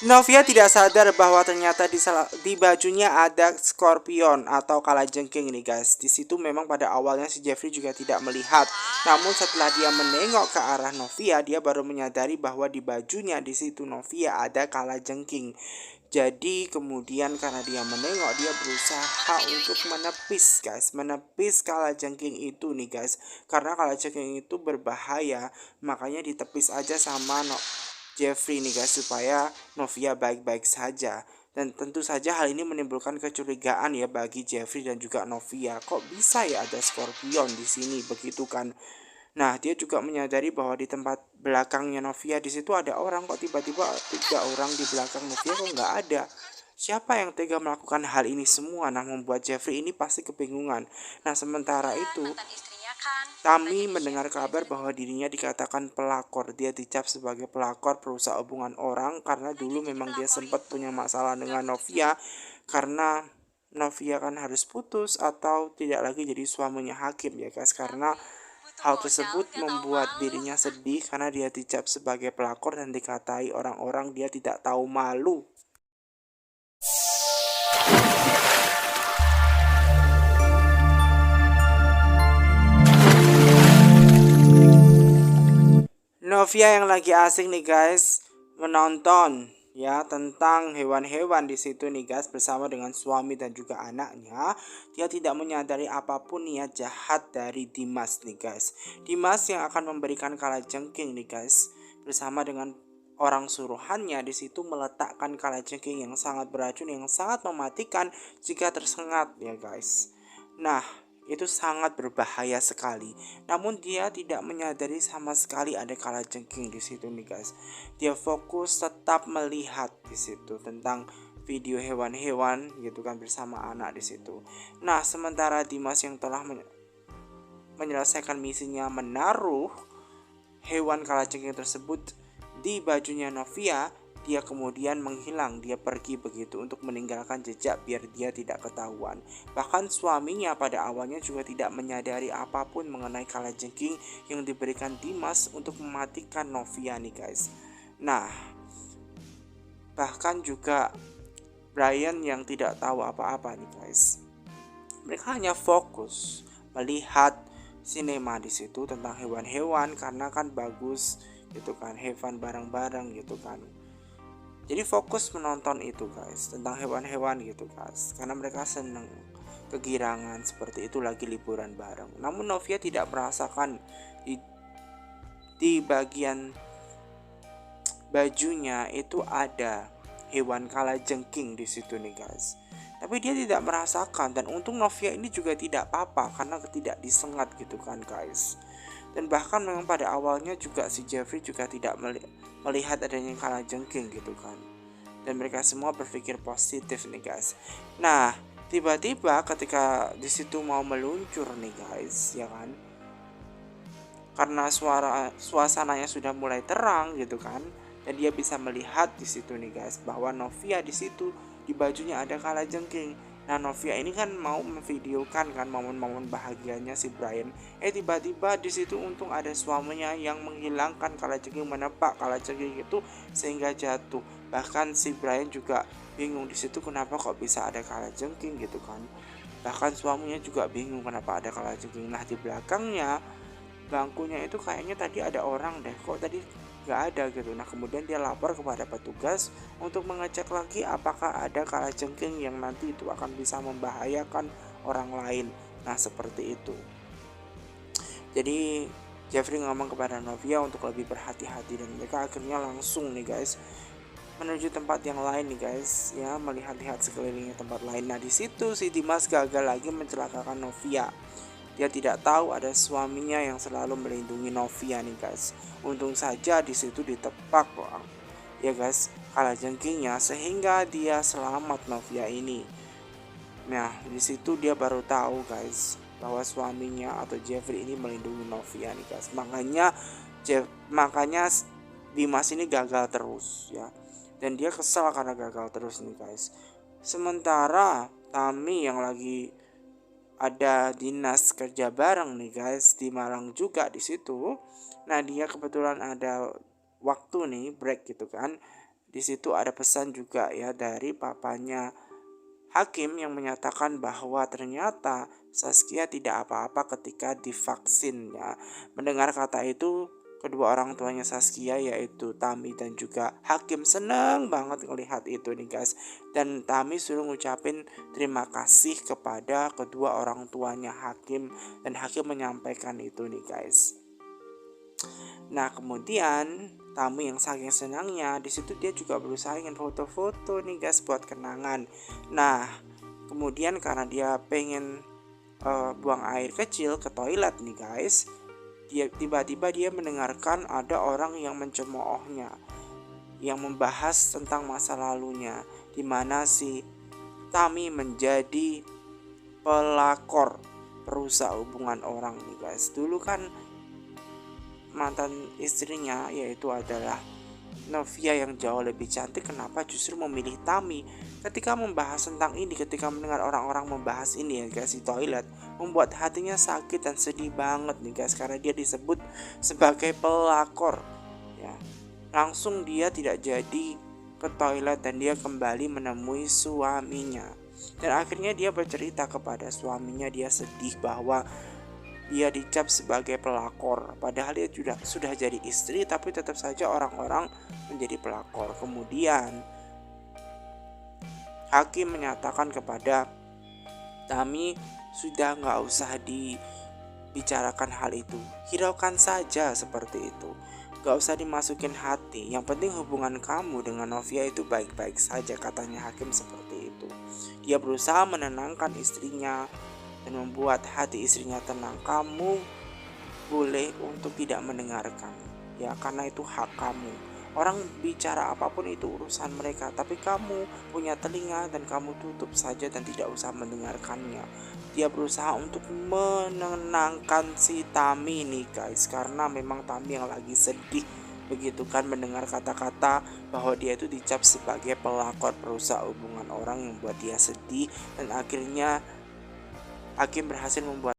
Novia tidak sadar bahwa ternyata di bajunya ada scorpion atau kalajengking nih guys. Di situ memang pada awalnya si Jeffrey juga tidak melihat. Namun setelah dia menengok ke arah Novia, dia baru menyadari bahwa di bajunya di situ Novia ada kalajengking. Jadi kemudian karena dia menengok, dia berusaha untuk menepis guys, menepis kalajengking itu nih guys. Karena kalajengking itu berbahaya, makanya ditepis aja sama Jeffrey nih guys supaya Novia baik-baik saja. Dan tentu saja hal ini menimbulkan kecurigaan ya bagi Jeffrey dan juga Novia. Kok bisa ya ada Scorpion di sini begitu kan? Nah, dia juga menyadari bahwa di tempat belakangnya Novia di situ ada orang, kok tiba-tiba 3 orang di belakang Novia kok nggak ada. Siapa yang tega melakukan hal ini semua? Nah, membuat Jeffrey ini pasti kebingungan. Nah, sementara itu, Tami mendengar kabar bahwa dirinya dikatakan pelakor. Dia dicap sebagai pelakor perusak hubungan orang karena dulu memang dia sempat punya masalah dengan Novia karena Novia kan harus putus atau tidak lagi jadi suaminya Hakim ya guys, karena hal tersebut membuat dirinya sedih karena dia dicap sebagai pelakor dan dikatai orang-orang dia tidak tahu malu. Novia yang lagi asing nih guys menonton ya tentang hewan-hewan di situ nih guys bersama dengan suami dan juga anaknya. Dia tidak menyadari apapun niat jahat dari Dimas nih guys. Dimas yang akan memberikan kalajengking nih guys bersama dengan orang suruhannya di situ meletakkan kalajengking yang sangat beracun, yang sangat mematikan jika tersengat ya guys. Nah, itu sangat berbahaya sekali. Namun dia tidak menyadari sama sekali ada kalajengking di situ nih guys. Dia fokus tetap melihat di situ tentang video hewan-hewan gitu kan bersama anak di situ. Nah, sementara Dimas yang telah menyelesaikan misinya menaruh hewan kalajengking tersebut di bajunya Novia, dia kemudian menghilang, dia pergi begitu untuk meninggalkan jejak biar dia tidak ketahuan. Bahkan suaminya pada awalnya juga tidak menyadari apapun mengenai kalajengking yang diberikan Dimas untuk mematikan Novia nih guys. Nah, bahkan juga Brian yang tidak tahu apa-apa nih guys. Mereka hanya fokus melihat sinema di situ tentang hewan-hewan karena kan bagus gitu kan, hewan bareng-bareng gitu kan. Jadi fokus menonton itu guys tentang hewan-hewan gitu guys karena mereka seneng kegirangan seperti itu lagi liburan bareng. Namun Novia tidak merasakan di bagian bajunya itu ada hewan kalajengking di situ nih guys. Tapi dia tidak merasakan dan untung Novia ini juga tidak apa-apa karena tidak disengat gitu kan guys. Dan bahkan memang pada awalnya juga si Jeffrey juga tidak melihat adanya kalajengking gitu kan. Dan mereka semua berpikir positif nih guys. Nah, tiba-tiba ketika di situ mau meluncur nih guys, ya kan? Karena suasananya sudah mulai terang gitu kan. Dan dia bisa melihat di situ nih guys bahwa Novia di situ di bajunya ada kalajengking. Nah, Novia ini kan mau memvideokan kan momen-momen bahagianya si Brian. Tiba-tiba di situ untung ada suaminya yang menghilangkan kalajengking, menepak kalajengking itu sehingga jatuh. Bahkan si Brian juga bingung di situ kenapa kok bisa ada kalajengking gitu kan. Bahkan suaminya juga bingung kenapa ada kalajengking. Nah, di belakangnya bangkunya itu kayaknya tadi ada orang deh, kok tadi nggak ada gitu. Nah, kemudian dia lapor kepada petugas untuk mengecek lagi apakah ada kalajengking yang nanti itu akan bisa membahayakan orang lain. Nah, seperti itu. Jadi Jeffrey ngomong kepada Novia untuk lebih berhati-hati dan mereka akhirnya langsung nih guys menuju tempat yang lain nih guys ya, melihat-lihat sekelilingnya tempat lain. Nah, di situ si Dimas gagal lagi mencelakakan Novia. Dia tidak tahu ada suaminya yang selalu melindungi Novia nih guys. Untung saja di situ ditepak ya guys kalajengkingnya sehingga dia selamat Novia ini. Nah, di situ dia baru tahu guys bahwa suaminya atau Jeffrey ini melindungi Novia nih guys. Makanya Dimas ini gagal terus ya. Dan dia kesal karena gagal terus nih guys. Sementara Tami yang lagi ada dinas kerja bareng nih guys di Malang juga di situ. Nah, dia kebetulan ada waktu nih break gitu kan. di situ ada pesan juga ya dari papanya Hakim yang menyatakan bahwa ternyata Saskia tidak apa-apa ketika divaksin ya. Mendengar kata itu, kedua orang tuanya Saskia yaitu Tami dan juga Hakim seneng banget ngelihat itu nih guys. Dan Tami suruh ngucapin terima kasih kepada kedua orang tuanya Hakim, dan Hakim menyampaikan itu nih guys. Nah kemudian Tami yang saking senangnya di situ dia juga berusaha ingin foto-foto nih guys buat kenangan. Nah kemudian karena dia pengen buang air kecil ke toilet nih guys, dia tiba-tiba dia mendengarkan ada orang yang mencemoohnya, yang membahas tentang masa lalunya, di mana si Tami menjadi pelakor, perusak hubungan orang nih guys. Dulu kan mantan istrinya yaitu adalah Novia yang jauh lebih cantik, kenapa justru memilih Tami? Ketika membahas tentang ini, ketika mendengar orang-orang membahas ini ya guys di toilet, membuat hatinya sakit dan sedih banget nih guys, karena dia disebut sebagai pelakor ya. Langsung dia tidak jadi ke toilet dan dia kembali menemui suaminya. Dan akhirnya dia bercerita kepada suaminya, dia sedih bahwa dia dicap sebagai pelakor, padahal dia sudah jadi istri, tapi tetap saja orang-orang menjadi pelakor. Kemudian Hakim menyatakan kepada Tami, sudah nggak usah dibicarakan hal itu, hiraukan saja seperti itu, nggak usah dimasukin hati, yang penting hubungan kamu dengan Novia itu baik-baik saja, katanya Hakim seperti itu. Dia berusaha menenangkan istrinya dan membuat hati istrinya tenang. Kamu boleh untuk tidak mendengarkan ya, karena itu hak kamu. Orang bicara apapun itu urusan mereka, tapi kamu punya telinga dan kamu tutup saja dan tidak usah mendengarkannya. Dia berusaha untuk menenangkan si Tami nih guys, karena memang Tami yang lagi sedih begitu kan mendengar kata-kata bahwa dia itu dicap sebagai pelakor, perusak hubungan orang, yang buat dia sedih. Dan akhirnya Hakim berhasil membuat